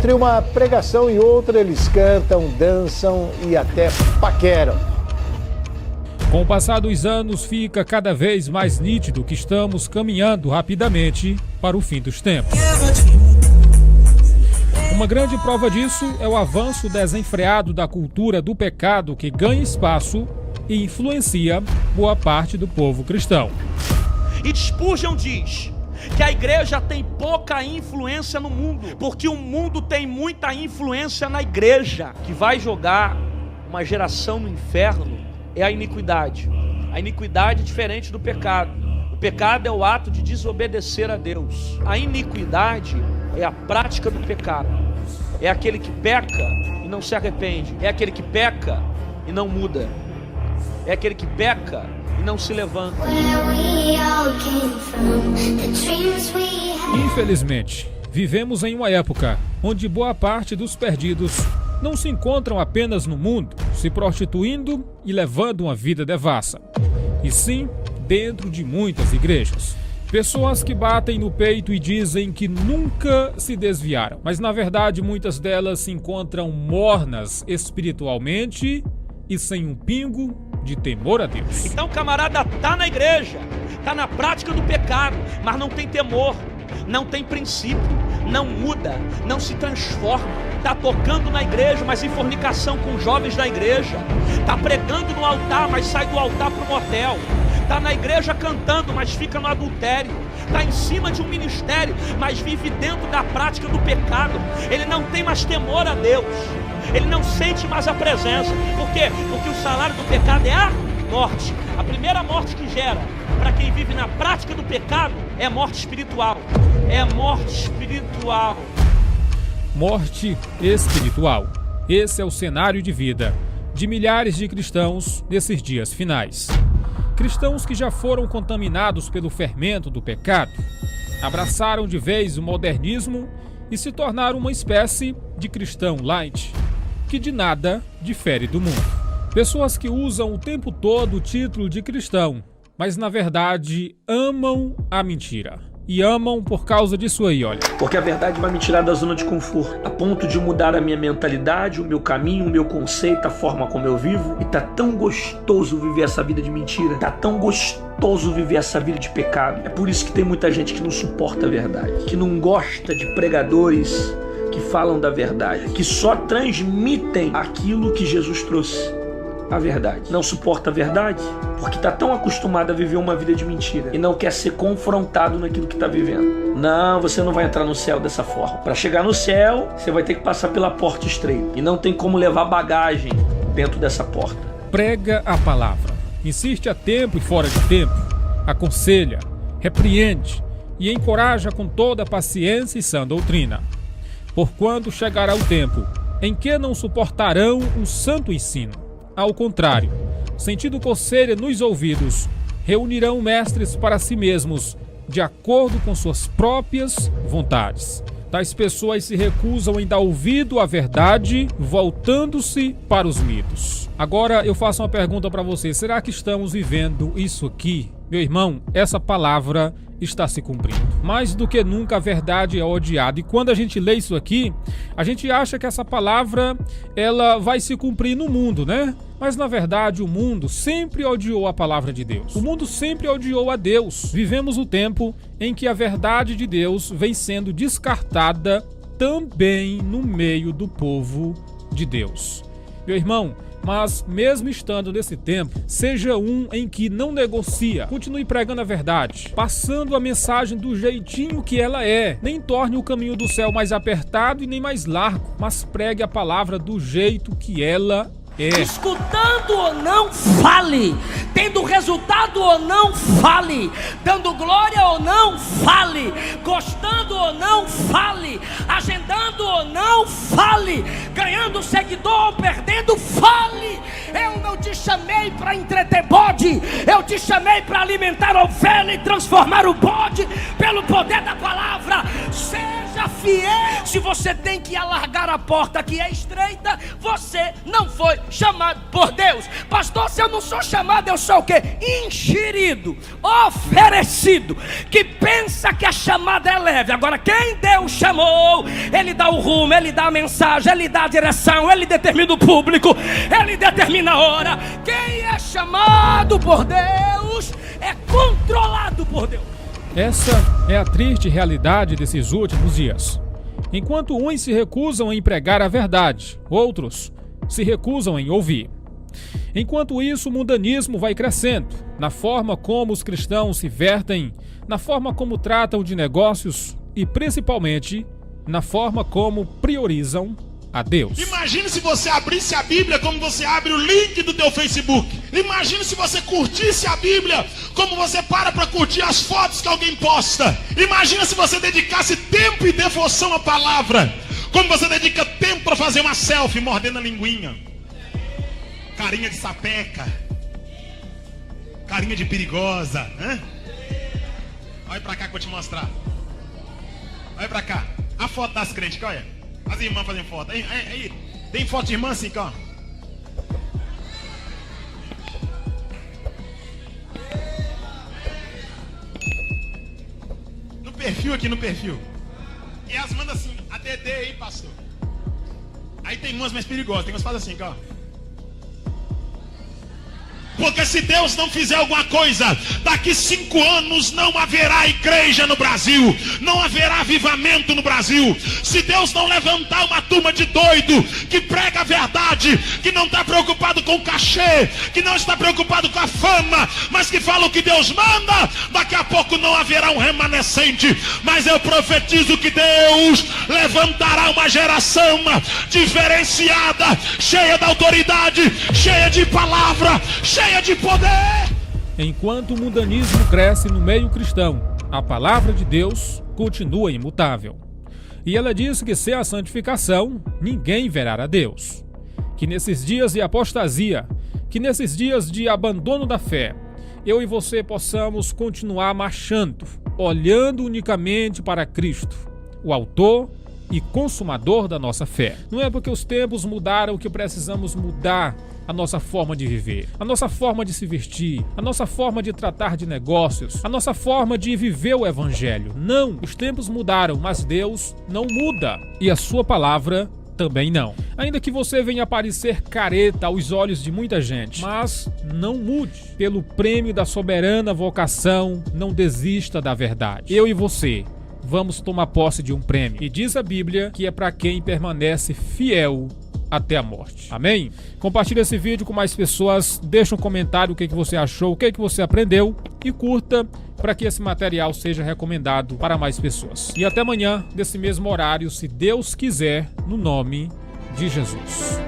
Entre uma pregação e outra, eles cantam, dançam e até paqueram. Com o passar dos anos, fica cada vez mais nítido que estamos caminhando rapidamente para o fim dos tempos. Uma grande prova disso é o avanço desenfreado da cultura do pecado que ganha espaço e influencia boa parte do povo cristão. E Spurgeon diz que a igreja tem pouca influência no mundo, porque o mundo tem muita influência na igreja. Que vai jogar uma geração no inferno é a iniquidade. A iniquidade é diferente do pecado. O pecado é o ato de desobedecer a Deus. A iniquidade é a prática do pecado. É aquele que peca e não se arrepende. É aquele que peca e não muda. É aquele que peca e não se levanta. Infelizmente, vivemos em uma época onde boa parte dos perdidos não se encontram apenas no mundo, se prostituindo e levando uma vida devassa, e sim dentro de muitas igrejas. Pessoas que batem no peito e dizem que nunca se desviaram, mas na verdade muitas delas se encontram mornas espiritualmente e sem um pingo de temor a Deus. Então o camarada tá na igreja, tá na prática do pecado, mas não tem temor, não tem princípio, não muda, não se transforma. Tá tocando na igreja, mas em fornicação com jovens da igreja. Tá pregando no altar, mas sai do altar pro motel. Tá na igreja cantando, mas fica no adultério. Tá em cima de um ministério, mas vive dentro da prática do pecado. Ele não tem mais temor a Deus. Ele não sente mais a presença. Por quê? Porque o salário do pecado é a morte. A primeira morte que gera para quem vive na prática do pecado é morte espiritual. É morte espiritual. Morte espiritual. Esse é o cenário de vida de milhares de cristãos nesses dias finais. Cristãos que já foram contaminados pelo fermento do pecado, abraçaram de vez o modernismo e se tornaram uma espécie de cristão light, que de nada difere do mundo. Pessoas que usam o tempo todo o título de cristão, mas na verdade amam a mentira. E amam por causa disso aí, olha. Porque a verdade vai me tirar da zona de conforto, a ponto de mudar a minha mentalidade, o meu caminho, o meu conceito, a forma como eu vivo. E tá tão gostoso viver essa vida de mentira, tá tão gostoso viver essa vida de pecado. É por isso que tem muita gente que não suporta a verdade, que não gosta de pregadores que falam da verdade, que só transmitem aquilo que Jesus trouxe. A verdade. Não suporta a verdade porque está tão acostumado a viver uma vida de mentira e não quer ser confrontado naquilo que está vivendo. Não, você não vai entrar no céu dessa forma. Para chegar no céu, você vai ter que passar pela porta estreita e não tem como levar bagagem dentro dessa porta. Prega a palavra, insiste a tempo e fora de tempo, aconselha, repreende e encoraja com toda a paciência e sã doutrina. Porquanto chegará o tempo em que não suportarão o santo ensino. Ao contrário, sentindo coceira nos ouvidos, reunirão mestres para si mesmos, de acordo com suas próprias vontades. Tais pessoas se recusam em dar ouvido à verdade, voltando-se para os mitos. Agora eu faço uma pergunta para você: será que estamos vivendo isso aqui? Meu irmão, essa palavra está se cumprindo. Mais do que nunca a verdade é odiada. E quando a gente lê isso aqui, a gente acha que essa palavra ela vai se cumprir no mundo, né? Mas na verdade o mundo sempre odiou a palavra de Deus. O mundo sempre odiou a Deus. Vivemos o tempo em que a verdade de Deus vem sendo descartada também no meio do povo de Deus. Meu irmão, mas mesmo estando nesse tempo, seja um em que não negocia, continue pregando a verdade, passando a mensagem do jeitinho que ela é. Nem torne o caminho do céu mais apertado e nem mais largo, mas pregue a palavra do jeito que ela é. Escutando ou não, fale. Tendo resultado ou não, fale. Dando glória ou não, fale. Gostando ou não, fale. Agendando ou não, fale. Ganhando seguidor ou perdendo, fale. Eu não te chamei para entreter bode. Eu te chamei para alimentar a ovelha e transformar o bode pelo poder da palavra. Seja seja fiel. Se você tem que alargar a porta que é estreita, você não foi chamado por Deus. Pastor, se eu não sou chamado, eu sou o quê? Enxerido, oferecido, que pensa que a chamada é leve. Agora, quem Deus chamou, Ele dá o rumo, Ele dá a mensagem, Ele dá a direção, Ele determina o público, Ele determina a hora. Quem é chamado por Deus é controlado por Deus. Essa é a triste realidade desses últimos dias. Enquanto uns se recusam em pregar a verdade, outros se recusam em ouvir. Enquanto isso, o mundanismo vai crescendo na forma como os cristãos se vertem, na forma como tratam de negócios e, principalmente, na forma como priorizam a Deus. Imagine se você abrisse a Bíblia como você abre o link do teu Facebook. Imagine se você curtisse a Bíblia como você para curtir as fotos que alguém posta. Imagina se você dedicasse tempo e devoção à palavra, como você dedica tempo para fazer uma selfie mordendo a linguinha, carinha de sapeca, carinha de perigosa, né? Olha pra cá que eu vou te mostrar. Olha pra cá, a foto das crentes, olha. As irmãs fazendo foto. Aí, tem foto de irmã assim, ó. No perfil aqui, no perfil. E elas mandam assim, ADD aí, pastor. Aí tem umas mais perigosas, tem umas que fazem assim, ó. Porque se Deus não fizer alguma coisa, daqui 5 anos não haverá igreja no Brasil, não haverá avivamento no Brasil. Se Deus não levantar uma turma de doido que prega a verdade, que não está preocupado com o cachê, que não está preocupado com a fama, mas que fala o que Deus manda, daqui a pouco não haverá um remanescente. Mas eu profetizo que Deus levantará uma geração diferenciada, cheia de autoridade, cheia de palavra, cheia de poder. Enquanto o mundanismo cresce no meio cristão, a palavra de Deus continua imutável. E ela diz que sem a santificação, ninguém verá a Deus. Que nesses dias de apostasia, que nesses dias de abandono da fé, eu e você possamos continuar marchando, olhando unicamente para Cristo, o autor e consumador da nossa fé. Não é porque os tempos mudaram que precisamos mudar a nossa forma de viver, a nossa forma de se vestir, a nossa forma de tratar de negócios, a nossa forma de viver o evangelho. Não, os tempos mudaram, mas Deus não muda e a sua palavra também não. Ainda que você venha parecer careta aos olhos de muita gente, mas não mude. Pelo prêmio da soberana vocação, não desista da verdade. Eu e você vamos tomar posse de um prêmio. E diz a Bíblia que é para quem permanece fiel até a morte. Amém? Compartilhe esse vídeo com mais pessoas, deixa um comentário o que você achou, o que você aprendeu e curta para que esse material seja recomendado para mais pessoas. E até amanhã, nesse mesmo horário, se Deus quiser, no nome de Jesus.